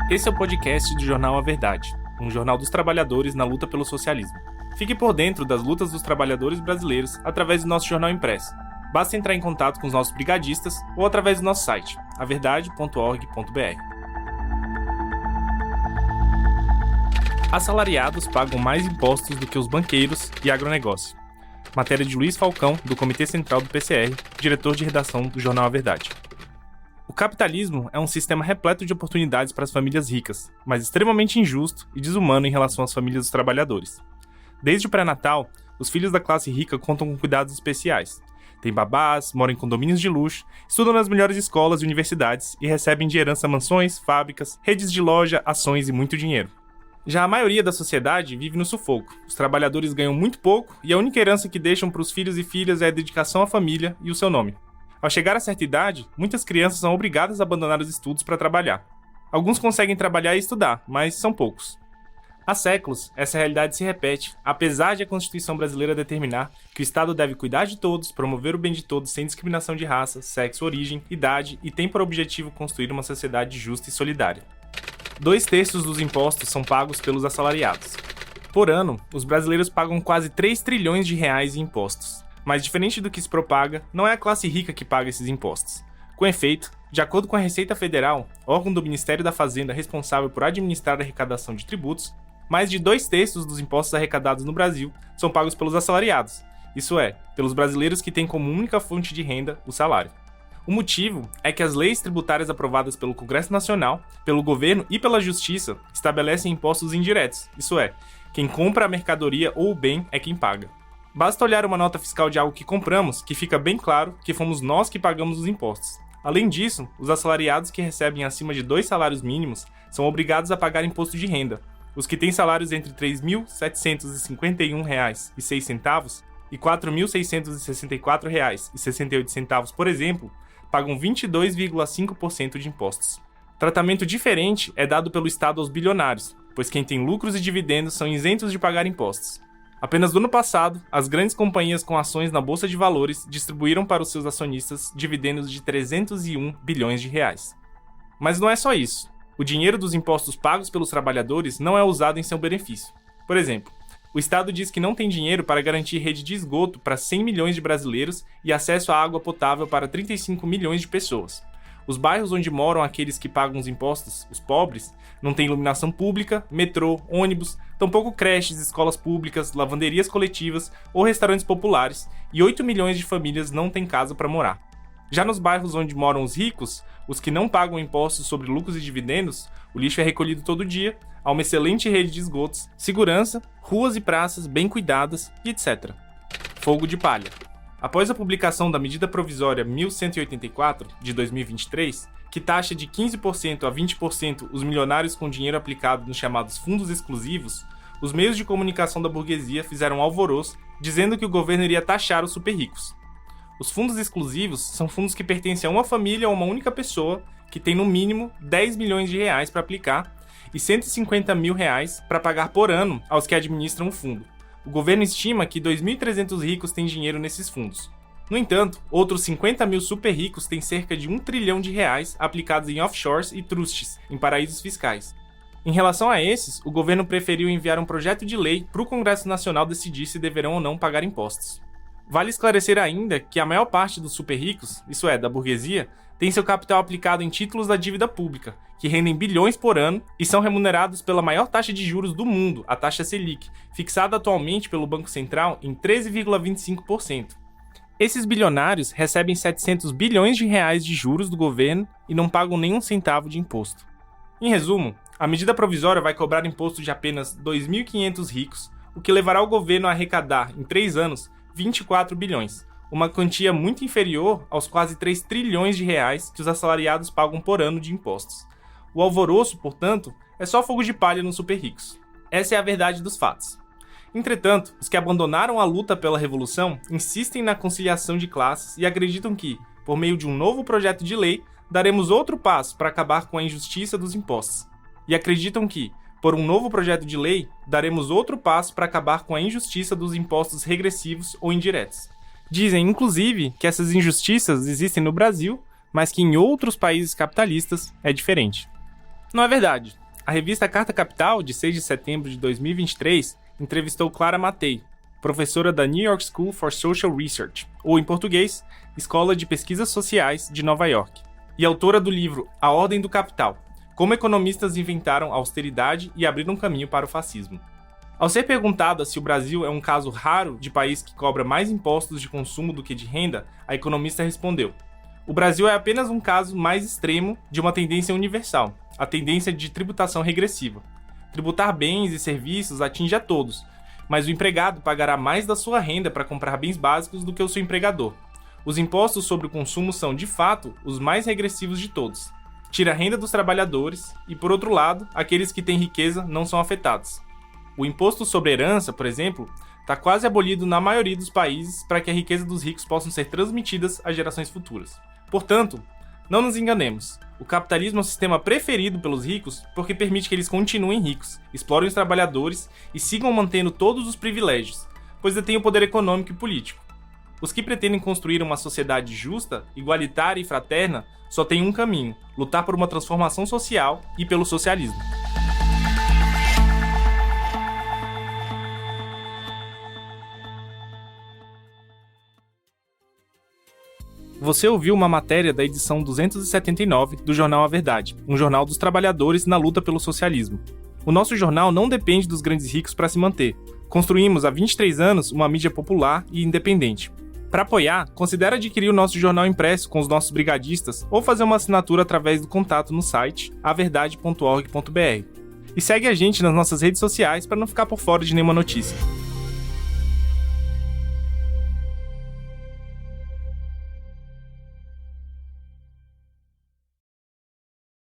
Esse é o podcast do jornal A Verdade, um jornal dos trabalhadores na luta pelo socialismo. Fique por dentro das lutas dos trabalhadores brasileiros através do nosso jornal impresso. Basta entrar em contato com os nossos brigadistas ou através do nosso site, averdade.org.br. Assalariados pagam mais impostos do que os banqueiros e agronegócio. Matéria de Luiz Falcão, do Comitê Central do PCR, diretor de redação do jornal A Verdade. O capitalismo é um sistema repleto de oportunidades para as famílias ricas, mas extremamente injusto e desumano em relação às famílias dos trabalhadores. Desde o pré-natal, os filhos da classe rica contam com cuidados especiais. Têm babás, moram em condomínios de luxo, estudam nas melhores escolas e universidades e recebem de herança mansões, fábricas, redes de loja, ações e muito dinheiro. Já a maioria da sociedade vive no sufoco. Os trabalhadores ganham muito pouco e a única herança que deixam para os filhos e filhas é a dedicação à família e o seu nome. Ao chegar a certa idade, muitas crianças são obrigadas a abandonar os estudos para trabalhar. Alguns conseguem trabalhar e estudar, mas são poucos. Há séculos, essa realidade se repete, apesar de a Constituição brasileira determinar que o Estado deve cuidar de todos, promover o bem de todos sem discriminação de raça, sexo, origem, idade e tem por objetivo construir uma sociedade justa e solidária. 2/3 dos impostos são pagos pelos assalariados. Por ano, os brasileiros pagam quase 3 trilhões de reais em impostos. Mas diferente do que se propaga, não é a classe rica que paga esses impostos. Com efeito, de acordo com a Receita Federal, órgão do Ministério da Fazenda responsável por administrar a arrecadação de tributos, mais de 2/3 dos impostos arrecadados no Brasil são pagos pelos assalariados, isso é, pelos brasileiros que têm como única fonte de renda o salário. O motivo é que as leis tributárias aprovadas pelo Congresso Nacional, pelo governo e pela Justiça estabelecem impostos indiretos, isso é, quem compra a mercadoria ou o bem é quem paga. Basta olhar uma nota fiscal de algo que compramos, que fica bem claro que fomos nós que pagamos os impostos. Além disso, os assalariados que recebem acima de 2 salários mínimos são obrigados a pagar imposto de renda. Os que têm salários entre R$ 3.751,06 e R$ 4.664,68, por exemplo, pagam 22,5% de impostos. Tratamento diferente é dado pelo Estado aos bilionários, pois quem tem lucros e dividendos são isentos de pagar impostos. Apenas no ano passado, as grandes companhias com ações na Bolsa de Valores distribuíram para os seus acionistas dividendos de 301 bilhões de reais. Mas não é só isso. O dinheiro dos impostos pagos pelos trabalhadores não é usado em seu benefício. Por exemplo, o Estado diz que não tem dinheiro para garantir rede de esgoto para 100 milhões de brasileiros e acesso à água potável para 35 milhões de pessoas. Os bairros onde moram aqueles que pagam os impostos, os pobres, não têm iluminação pública, metrô, ônibus, tampouco creches, escolas públicas, lavanderias coletivas ou restaurantes populares, e 8 milhões de famílias não têm casa para morar. Já nos bairros onde moram os ricos, os que não pagam impostos sobre lucros e dividendos, o lixo é recolhido todo dia, há uma excelente rede de esgotos, segurança, ruas e praças bem cuidadas e etc. Fogo de palha. Após a publicação da Medida Provisória 1184, de 2023, que taxa de 15% a 20% os milionários com dinheiro aplicado nos chamados fundos exclusivos, os meios de comunicação da burguesia fizeram alvoroço dizendo que o governo iria taxar os super ricos. Os fundos exclusivos são fundos que pertencem a uma família ou uma única pessoa que tem no mínimo 10 milhões de reais para aplicar e 150 mil reais para pagar por ano aos que administram o fundo. O governo estima que 2.300 ricos têm dinheiro nesses fundos. No entanto, outros 50 mil super ricos têm cerca de 1 trilhão de reais aplicados em offshores e trusts, em paraísos fiscais. Em relação a esses, o governo preferiu enviar um projeto de lei para o Congresso Nacional decidir se deverão ou não pagar impostos. Vale esclarecer ainda que a maior parte dos super ricos, isso é, da burguesia, tem seu capital aplicado em títulos da dívida pública, que rendem bilhões por ano e são remunerados pela maior taxa de juros do mundo, a taxa Selic, fixada atualmente pelo Banco Central em 13,25%. Esses bilionários recebem 700 bilhões de reais de juros do governo e não pagam nenhum centavo de imposto. Em resumo, a medida provisória vai cobrar imposto de apenas 2.500 ricos, o que levará o governo a arrecadar, em 3 anos, 24 bilhões, uma quantia muito inferior aos quase 3 trilhões de reais que os assalariados pagam por ano de impostos. O alvoroço, portanto, é só fogo de palha nos super ricos. Essa é a verdade dos fatos. Entretanto, os que abandonaram a luta pela revolução insistem na conciliação de classes e acreditam que, por meio de um novo projeto de lei, daremos outro passo para acabar com a injustiça dos impostos. E acreditam que, por um novo projeto de lei, daremos outro passo para acabar com a injustiça dos impostos regressivos ou indiretos. Dizem, inclusive, que essas injustiças existem no Brasil, mas que em outros países capitalistas é diferente. Não é verdade. A revista Carta Capital, de 6 de setembro de 2023, entrevistou Clara Mattei, professora da New York School for Social Research, ou em português, Escola de Pesquisas Sociais de Nova York, e autora do livro A Ordem do Capital, como economistas inventaram a austeridade e abriram caminho para o fascismo. Ao ser perguntada se o Brasil é um caso raro de país que cobra mais impostos de consumo do que de renda, a economista respondeu: o Brasil é apenas um caso mais extremo de uma tendência universal, a tendência de tributação regressiva. Tributar bens e serviços atinge a todos, mas o empregado pagará mais da sua renda para comprar bens básicos do que o seu empregador. Os impostos sobre o consumo são, de fato, os mais regressivos de todos. Tira a renda dos trabalhadores e, por outro lado, aqueles que têm riqueza não são afetados. O imposto sobre herança, por exemplo, está quase abolido na maioria dos países para que a riqueza dos ricos possa ser transmitidas às gerações futuras. Portanto, não nos enganemos. O capitalismo é o sistema preferido pelos ricos porque permite que eles continuem ricos, explorem os trabalhadores e sigam mantendo todos os privilégios, pois detêm o poder econômico e político. Os que pretendem construir uma sociedade justa, igualitária e fraterna só têm um caminho: lutar por uma transformação social e pelo socialismo. Você ouviu uma matéria da edição 279 do jornal A Verdade, um jornal dos trabalhadores na luta pelo socialismo. O nosso jornal não depende dos grandes ricos para se manter. Construímos há 23 anos uma mídia popular e independente. Para apoiar, considere adquirir o nosso jornal impresso com os nossos brigadistas ou fazer uma assinatura através do contato no site averdade.org.br. E segue a gente nas nossas redes sociais para não ficar por fora de nenhuma notícia.